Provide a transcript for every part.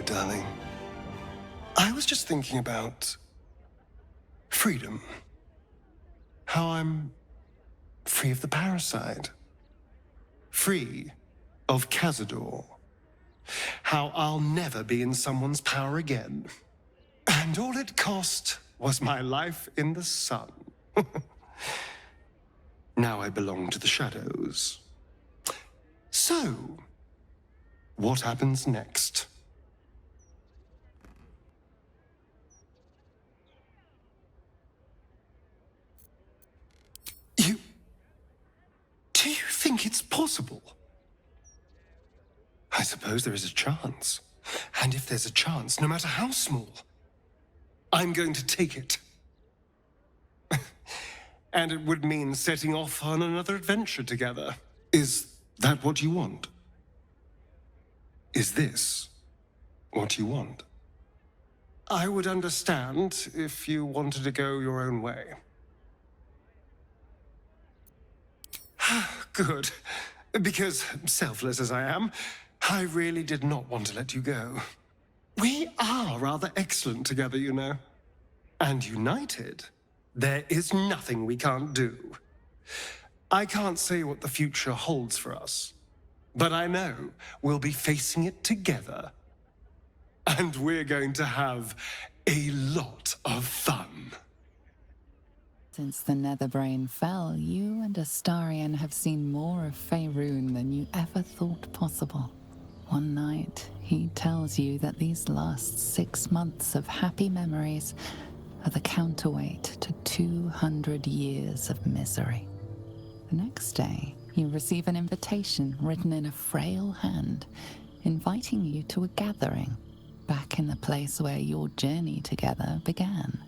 darling. I was just thinking about freedom. How I'm free of the parasite. Free of Cazador. How I'll never be in someone's power again. And all it cost was my life in the sun. Now I belong to the shadows. So, what happens next? Do you think it's possible? I suppose there is a chance. And if there's a chance, no matter how small, I'm going to take it. And it would mean setting off on another adventure together. Is that what you want? Is this what you want? I would understand if you wanted to go your own way. Good. Because, selfless as I am, I really did not want to let you go. We are rather excellent together, you know. And united, there is nothing we can't do. I can't say what the future holds for us, but I know we'll be facing it together. And we're going to have a lot of fun. Since the Netherbrain fell, you and Astarion have seen more of Faerun than you ever thought possible. One night, he tells you that these last 6 months of happy memories are the counterweight to 200 years of misery. The next day, you receive an invitation written in a frail hand, inviting you to a gathering back in the place where your journey together began.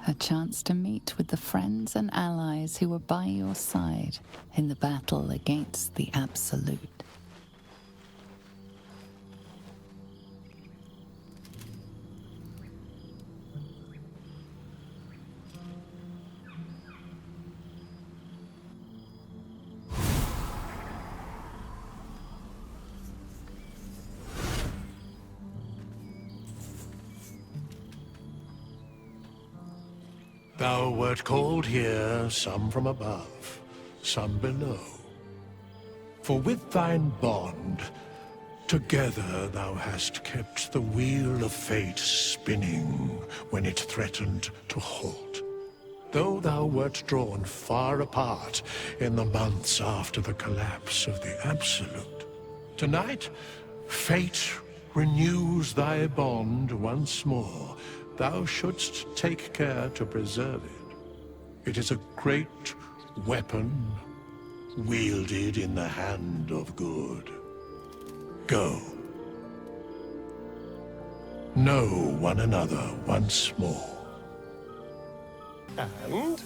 A chance to meet with the friends and allies who were by your side in the battle against the Absolute. Thou wert called here, some from above, some below. For with thine bond, together thou hast kept the wheel of fate spinning when it threatened to halt. Though thou wert drawn far apart in the months after the collapse of the Absolute, tonight, fate renews thy bond once more. Thou shouldst take care to preserve it. It is a great weapon, wielded in the hand of good. Go. Know one another once more. And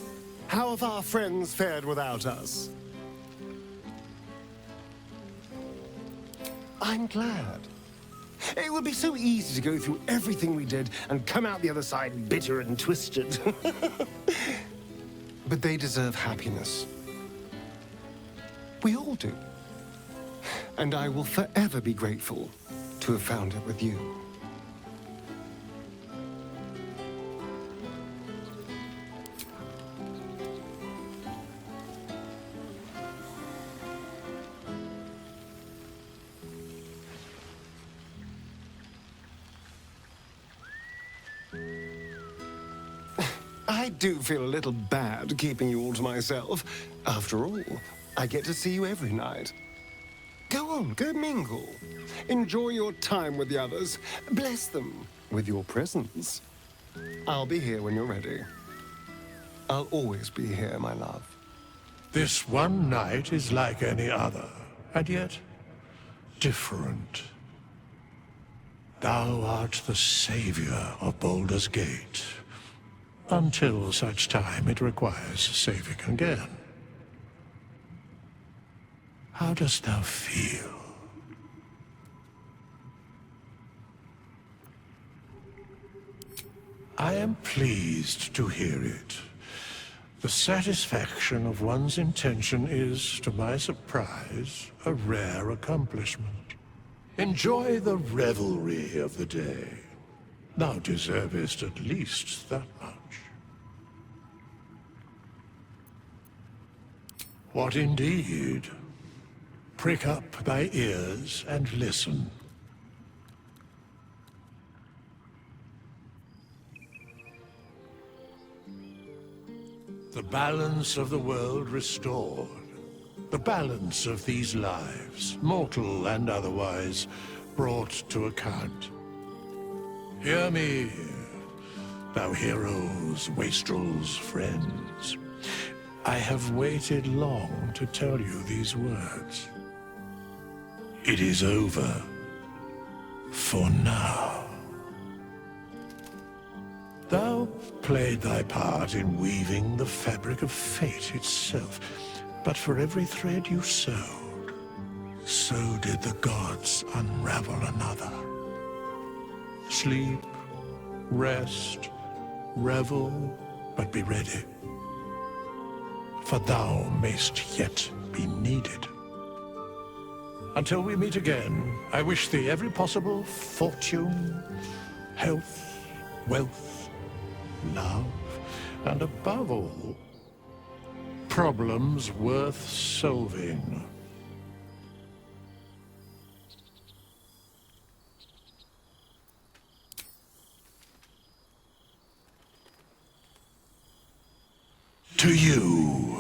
how have our friends fared without us? I'm glad. It would be so easy to go through everything we did and come out the other side bitter and twisted. But they deserve happiness. We all do. And I will forever be grateful to have found it with you. I do feel a little bad keeping you all to myself. After all, I get to see you every night. Go on, go mingle. Enjoy your time with the others. Bless them with your presence. I'll be here when you're ready. I'll always be here, my love. This one night is like any other, and yet different. Thou art the savior of Baldur's Gate, until such time it requires saving again. How dost thou feel? I am pleased to hear it. The satisfaction of one's intention is, to my surprise, a rare accomplishment. Enjoy the revelry of the day. Thou deservest at least that much. What indeed? Prick up thy ears and listen. The balance of the world restored. The balance of these lives, mortal and otherwise, brought to account. Hear me, thou heroes, wastrels, friends. I have waited long to tell you these words. It is over. For now. Thou played thy part in weaving the fabric of fate itself, but for every thread you sewed, so did the gods unravel another. Sleep, rest, revel, but be ready. For thou mayst yet be needed. Until we meet again, I wish thee every possible fortune, health, wealth, love, and above all, problems worth solving. To you.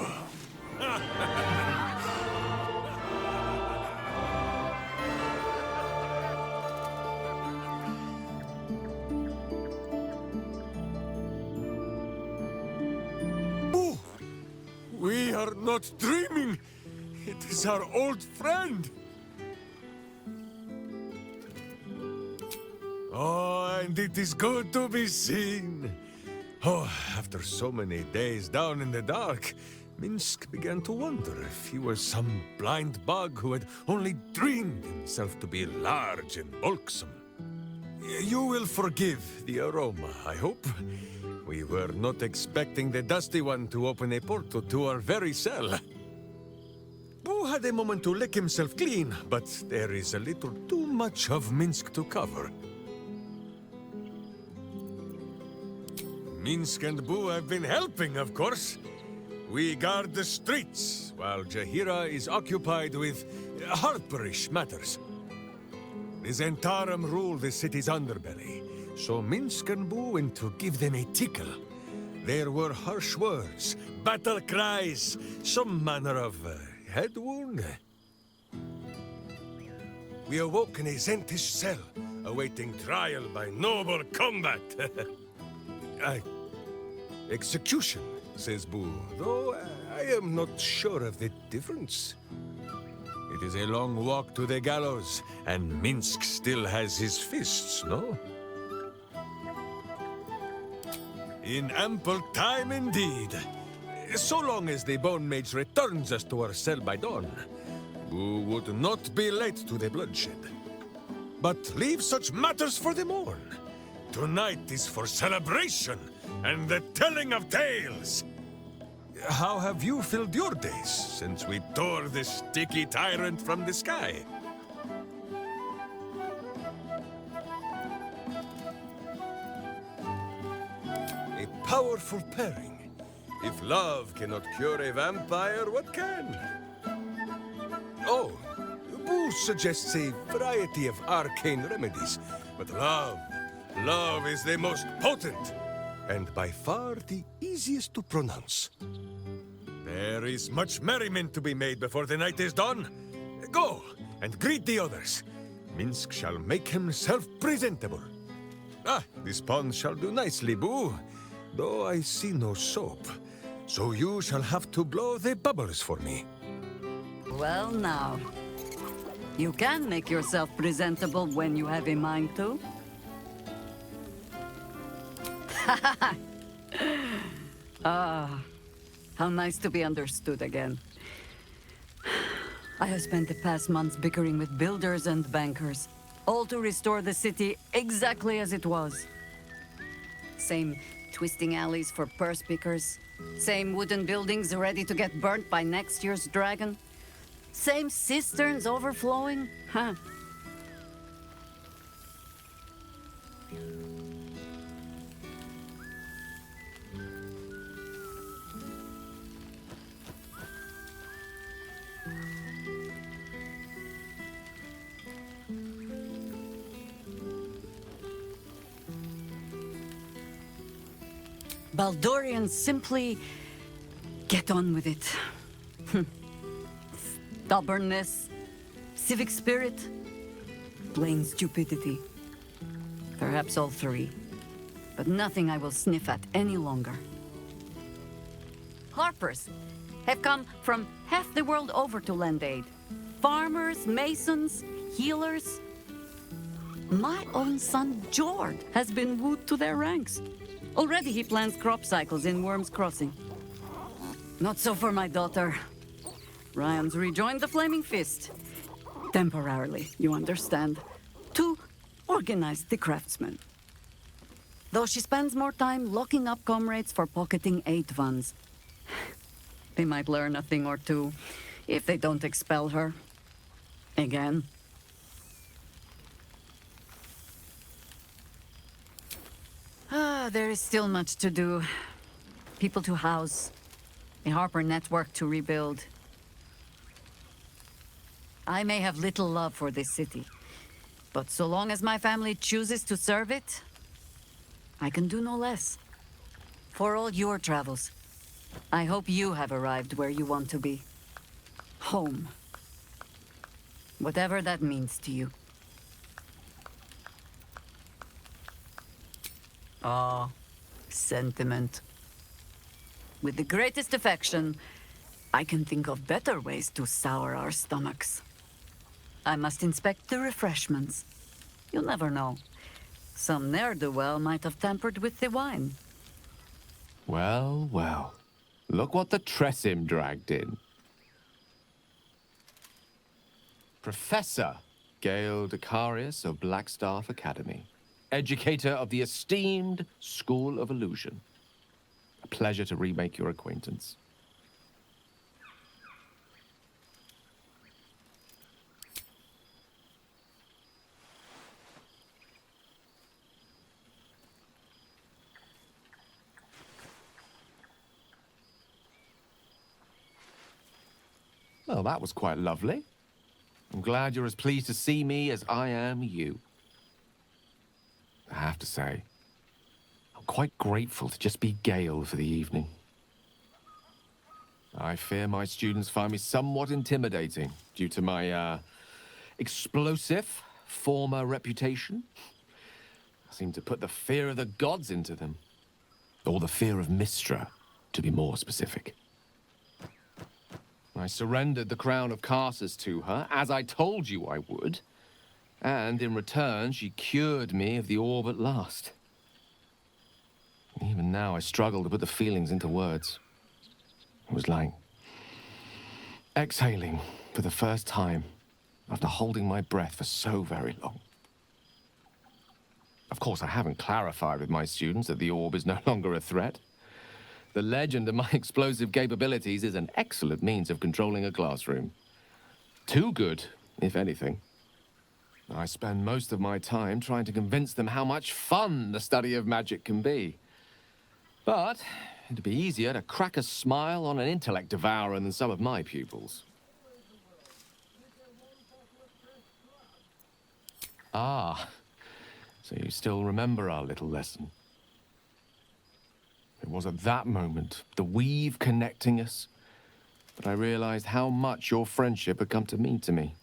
We are not dreaming! It is our old friend! Oh, and it is good to be seen! Oh, after so many days down in the dark, Minsk began to wonder if he was some blind bug who had only dreamed himself to be large and bulksome. You will forgive the aroma, I hope. We were not expecting the Dusty One to open a portal to our very cell. Boo had a moment to lick himself clean, but there is a little too much of Minsk to cover. Minsk and Boo have been helping, of course. We guard the streets, while Jahira is occupied with harperish matters. The Zentarum rule the city's underbelly, so Minsk and Boo went to give them a tickle. There were harsh words, battle cries, some manner of head wound. We awoke in a Zentish cell, awaiting trial by noble combat. Execution, says Boo, though I am not sure of the difference. It is a long walk to the gallows, and Minsk still has his fists, no? In ample time indeed. So long as the Bone Mage returns us to our cell by dawn, Boo would not be late to the bloodshed. But leave such matters for the morn. Tonight is for celebration and the telling of tales. How have you filled your days since we tore the sticky tyrant from the sky? A powerful pairing. If love cannot cure a vampire, what can? Oh, Boo suggests a variety of arcane remedies, but love is the most potent, and by far the easiest to pronounce. There is much merriment to be made before the night is done. Go, and greet the others. Minsk shall make himself presentable. This pond shall do nicely, Boo, though I see no soap. So you shall have to blow the bubbles for me. Well now, you can make yourself presentable when you have a mind to. How nice to be understood again. I have spent the past months bickering with builders and bankers, all to restore the city exactly as it was. Same Twisting alleys for purse pickers. Same wooden buildings ready to get burnt by next year's dragon. Same cisterns overflowing. Huh. Baldurians simply get on with it. Stubbornness, civic spirit, plain stupidity. Perhaps all three, but nothing I will sniff at any longer. Harpers have come from half the world over to lend aid. Farmers, masons, healers. My own son, Jord, has been wooed to their ranks. Already he plans crop cycles in Worm's Crossing. Not so for my daughter. Ryan's rejoined the Flaming Fist. Temporarily, you understand. To organize the craftsmen. Though she spends more time locking up comrades for pocketing aid funds. They might learn a thing or two if they don't expel her. Again. There is still much to do. People to house. A Harper network to rebuild. I may have little love for this city, but so long as my family chooses to serve it, I can do no less. For all your travels, I hope you have arrived where you want to be. Home. Whatever that means to you. Ah, sentiment. With the greatest affection, I can think of better ways to sour our stomachs. I must inspect the refreshments. You'll never know. Some ne'er-do-well might have tampered with the wine. Well, well. Look what the Tressim dragged in. Professor Gale Decarius of Blackstaff Academy. Educator of the esteemed School of Illusion. A pleasure to remake your acquaintance. Well, that was quite lovely. I'm glad you're as pleased to see me as I am you. I have to say, I'm quite grateful to just be Gale for the evening. I fear my students find me somewhat intimidating due to my, explosive former reputation. I seem to put the fear of the gods into them. Or the fear of Mystra, to be more specific. I surrendered the crown of Carsus to her, as I told you I would. And in return, she cured me of the orb at last. Even now, I struggle to put the feelings into words. It was like exhaling for the first time after holding my breath for so very long. Of course, I haven't clarified with my students that the orb is no longer a threat. The legend of my explosive capabilities is an excellent means of controlling a classroom. Too good, if anything. I spend most of my time trying to convince them how much fun the study of magic can be. But it'd be easier to crack a smile on an intellect devourer than some of my pupils. Ah, so you still remember our little lesson. It was at that moment, the weave connecting us, that I realized how much your friendship had come to mean to me.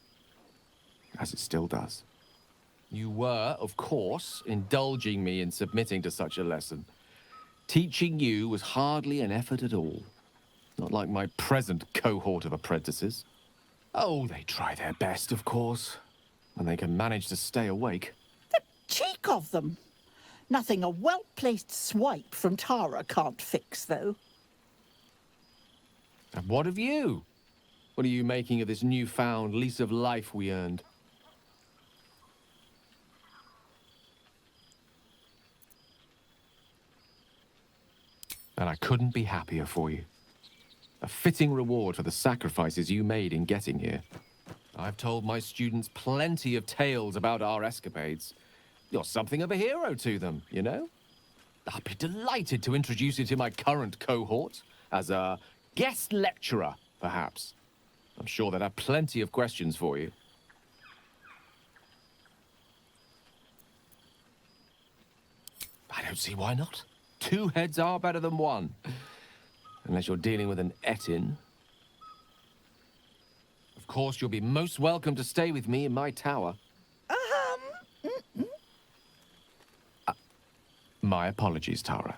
As it still does. You were, of course, indulging me in submitting to such a lesson. Teaching you was hardly an effort at all. Not like my present cohort of apprentices. Oh, they try their best, of course, when they can manage to stay awake. The cheek of them! Nothing a well-placed swipe from Tara can't fix, though. And what of you? What are you making of this newfound lease of life we earned? couldn't be happier for you. A fitting reward for the sacrifices you made in getting here. I've told my students plenty of tales about our escapades. You're something of a hero to them, you know? I'll be delighted to introduce you to my current cohort as a guest lecturer, perhaps. I'm sure they'd have plenty of questions for you. I don't see why not. 2 heads are better than 1. Unless you're dealing with an Etin. Of course, you'll be most welcome to stay with me in my tower. My apologies, Tara.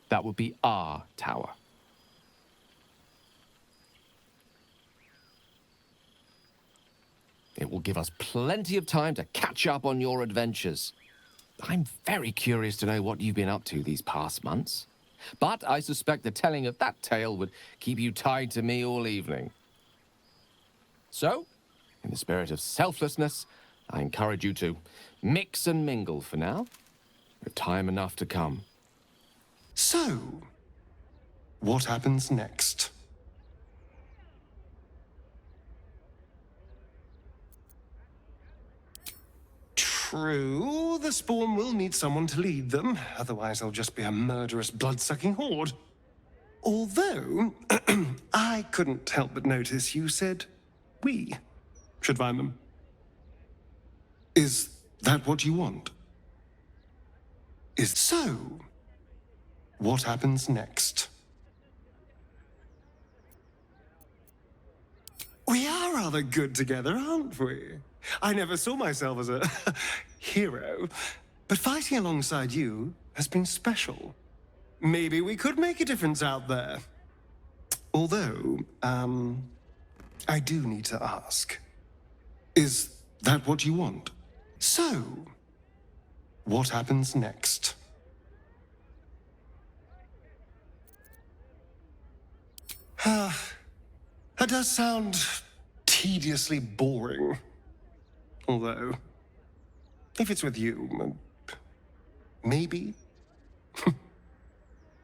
That would be our tower. It will give us plenty of time to catch up on your adventures. I'm very curious to know what you've been up to these past months. But I suspect the telling of that tale would keep you tied to me all evening. So, in the spirit of selflessness, I encourage you to mix and mingle for now, with time enough to come. So, what happens next? True, the spawn will need someone to lead them, otherwise they'll just be a murderous, blood-sucking horde. Although, I couldn't help but notice you said we should find them. Is that what you want? So, what happens next? We are rather good together, aren't we? I never saw myself as a hero, but fighting alongside you has been special. Maybe we could make a difference out there. Although, I do need to ask. Is that what you want? So, what happens next? That does sound tediously boring. Although, if it's with you, maybe.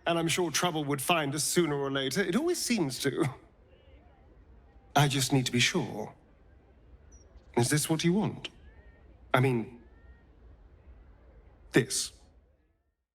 And I'm sure trouble would find us sooner or later. It always seems to. I just need to be sure. Is this what you want? I mean, this.